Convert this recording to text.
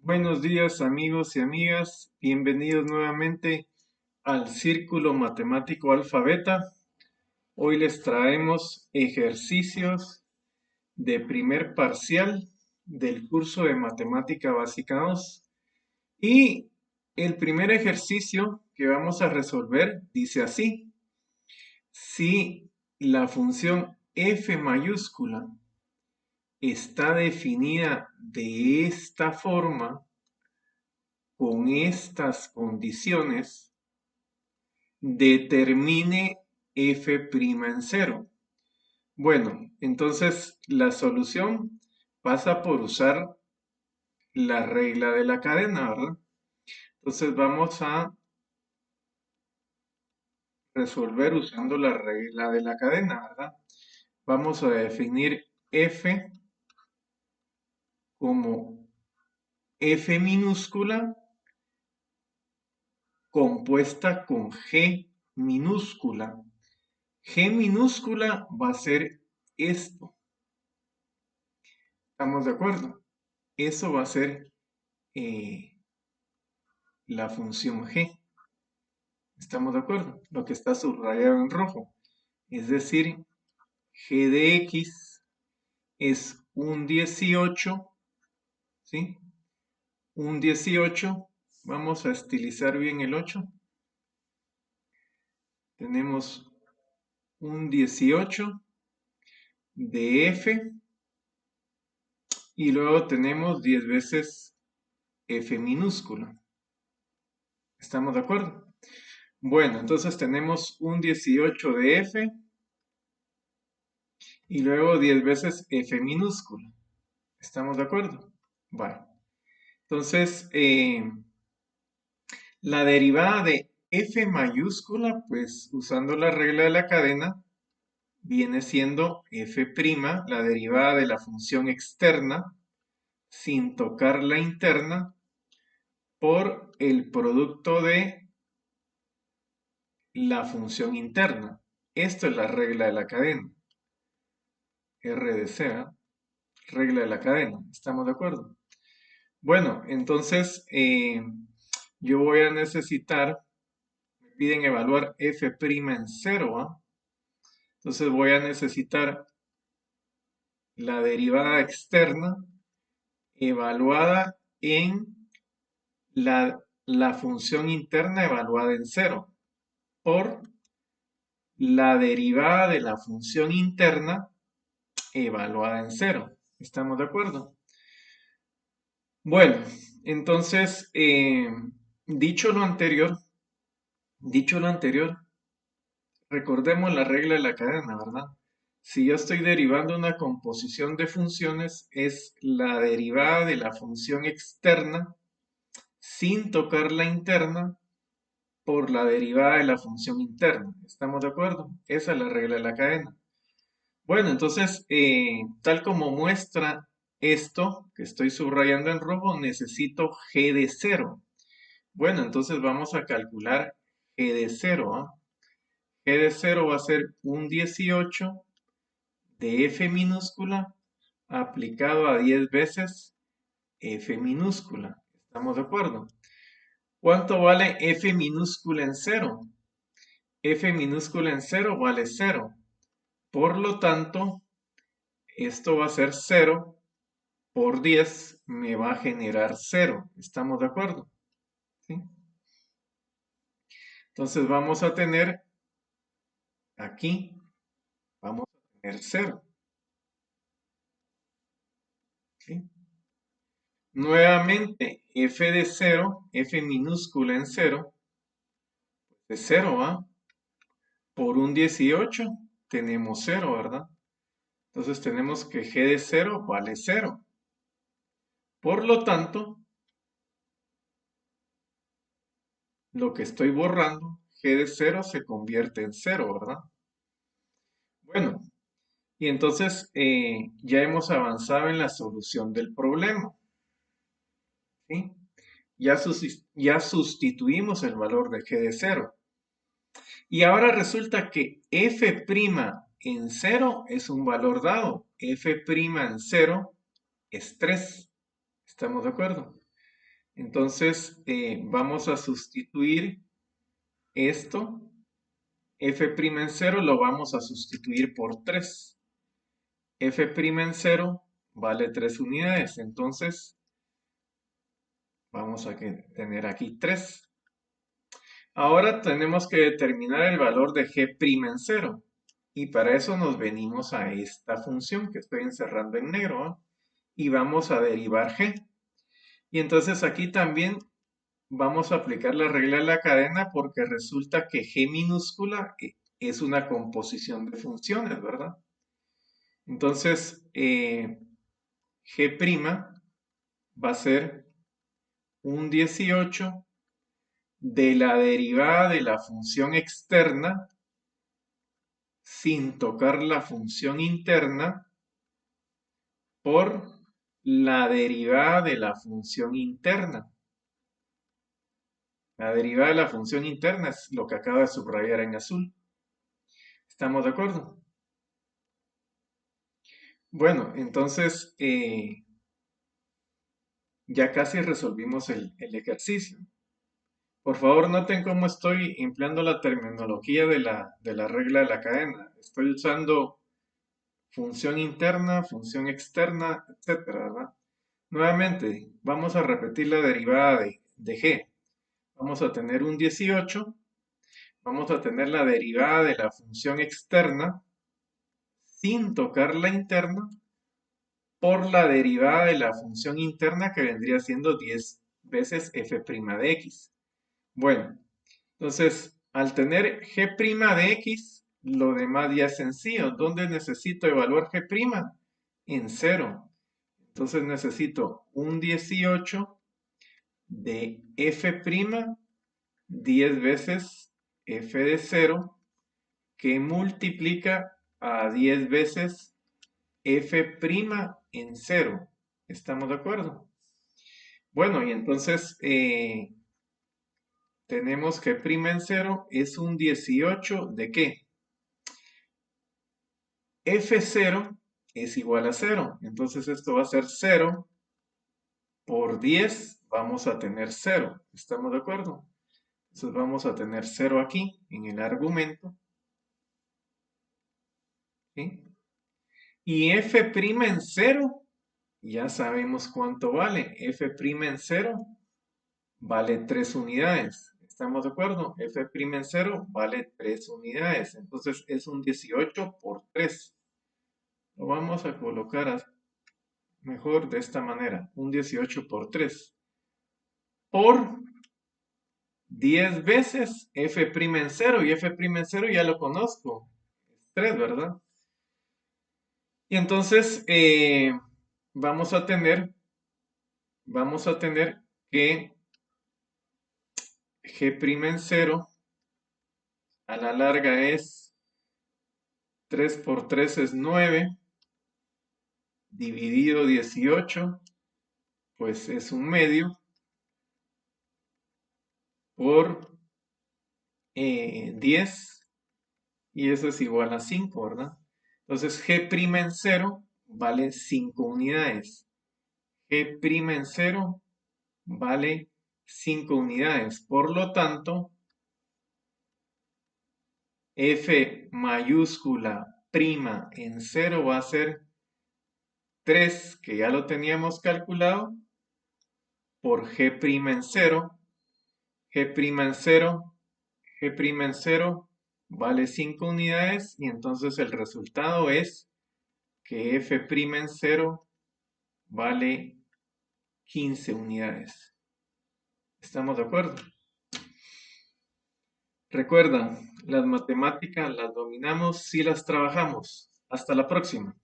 Buenos días amigos y amigas, bienvenidos nuevamente al Círculo Matemático Alfa Beta. Hoy les traemos ejercicios de primer parcial del curso de Matemática Básica 2. Y el primer ejercicio que vamos a resolver dice así: si la función f mayúscula está definida de esta forma, con estas condiciones, determine f' en cero. Bueno, entonces la solución pasa por usar la regla de la cadena, ¿verdad? Entonces vamos a resolver usando la regla de la cadena, ¿verdad? Vamos a definir f como f minúscula compuesta con g minúscula. G minúscula va a ser esto. ¿Estamos de acuerdo? Eso va a ser la función g. ¿Estamos de acuerdo? Lo que está subrayado en rojo. Es decir, g de x es un 18, ¿sí? Un 18. Vamos a estilizar bien el 8. Tenemos un 18 de f y luego tenemos 10 veces f minúscula. ¿Estamos de acuerdo? Bueno, entonces tenemos un 18 de f y luego 10 veces f minúscula. ¿Estamos de acuerdo? Bueno, entonces la derivada de f mayúscula, pues usando la regla de la cadena, viene siendo f', la derivada de la función externa, sin tocar la interna, por el producto de la función interna. Esto es la regla de la cadena. R de C, ¿eh? Regla de la cadena. ¿Estamos de acuerdo? Bueno, entonces yo voy a necesitar, me piden evaluar f' en cero, ¿ah? Entonces voy a necesitar la derivada externa evaluada en la función interna evaluada en cero, por la derivada de la función interna evaluada en cero. ¿Estamos de acuerdo? Bueno, entonces, dicho lo anterior, dicho lo anterior, recordemos la regla de la cadena, ¿verdad? Si yo estoy derivando una composición de funciones, es la derivada de la función externa sin tocar la interna por la derivada de la función interna. ¿Estamos de acuerdo? Esa es la regla de la cadena. Bueno, entonces, tal como muestra esto que estoy subrayando en rojo, necesito g de cero. Bueno, entonces vamos a calcular g de cero, ¿ah? G de cero va a ser un 18 de f minúscula aplicado a 10 veces f minúscula. ¿Estamos de acuerdo? ¿Cuánto vale f minúscula en cero? F minúscula en cero vale cero. Por lo tanto, esto va a ser 0 por 10 me va a generar 0. ¿Estamos de acuerdo? ¿Sí? Entonces vamos a tener aquí, vamos a tener 0. ¿Sí? Nuevamente, f de 0, f minúscula en 0, de 0, ¿va? Por un 18 tenemos 0, ¿verdad? Entonces tenemos que g de 0 vale 0. Por lo tanto, lo que estoy borrando, g de 0 se convierte en 0, ¿verdad? Bueno, y entonces ya hemos avanzado en la solución del problema, ¿sí? Ya sustituimos el valor de g de 0. Y ahora resulta que f' en 0 es un valor dado. F' en 0 es 3. ¿Estamos de acuerdo? Entonces, vamos a sustituir esto. F' en 0 lo vamos a sustituir por 3. F' en 0 vale 3 unidades. Entonces, vamos a tener aquí 3. Ahora tenemos que determinar el valor de G' en 0. Y para eso nos venimos a esta función que estoy encerrando en negro, ¿ah? Y vamos a derivar G. Y entonces aquí también vamos a aplicar la regla de la cadena porque resulta que G minúscula es una composición de funciones, ¿verdad? Entonces, G' va a ser un 18 de la derivada de la función externa sin tocar la función interna por la derivada de la función interna. La derivada de la función interna es lo que acaba de subrayar en azul. ¿Estamos de acuerdo? Bueno, entonces ya casi resolvimos el ejercicio. Por favor, noten cómo estoy empleando la terminología de la regla de la cadena. Estoy usando función interna, función externa, etcétera, ¿verdad? Nuevamente, vamos a repetir la derivada de G. Vamos a tener un 18, vamos a tener la derivada de la función externa sin tocar la interna por la derivada de la función interna que vendría siendo 10 veces f' de x. Bueno, entonces al tener g' de x, lo demás ya es sencillo. ¿Dónde necesito evaluar g'? En 0. Entonces necesito un 18 de f' 10 veces f de 0 que multiplica a 10 veces f' en 0. ¿Estamos de acuerdo? Bueno, y entonces tenemos que prima en 0 es un 18 de ¿qué? F0 es igual a 0. Entonces esto va a ser 0 por 10. Vamos a tener 0. ¿Estamos de acuerdo? Entonces vamos a tener 0 aquí en el argumento. ¿Sí? Y f' en 0, ya sabemos cuánto vale. F' en 0 vale 3 unidades. ¿Estamos de acuerdo? F' en 0 vale 3 unidades. Entonces es un 18 por 3. Lo vamos a colocar mejor de esta manera. Un 18 por 3. Por 10 veces f' en 0. Y f' en 0 ya lo conozco. Es 3, ¿verdad? Y entonces vamos a tener que g' en 0 a la larga es 3 por 3 es 9, dividido 18, pues es un medio, por 10, y eso es igual a 5, ¿verdad? Entonces g' en 0 vale 5 unidades. G' en 0 vale 5 unidades. Por lo tanto, f mayúscula prima en 0 va a ser 3, que ya lo teníamos calculado, por g' en 0. G' en 0, G' en 0 vale 5 unidades y entonces el resultado es que f' en 0 vale 15 unidades. ¿Estamos de acuerdo? Recuerda, las matemáticas las dominamos si las trabajamos. Hasta la próxima.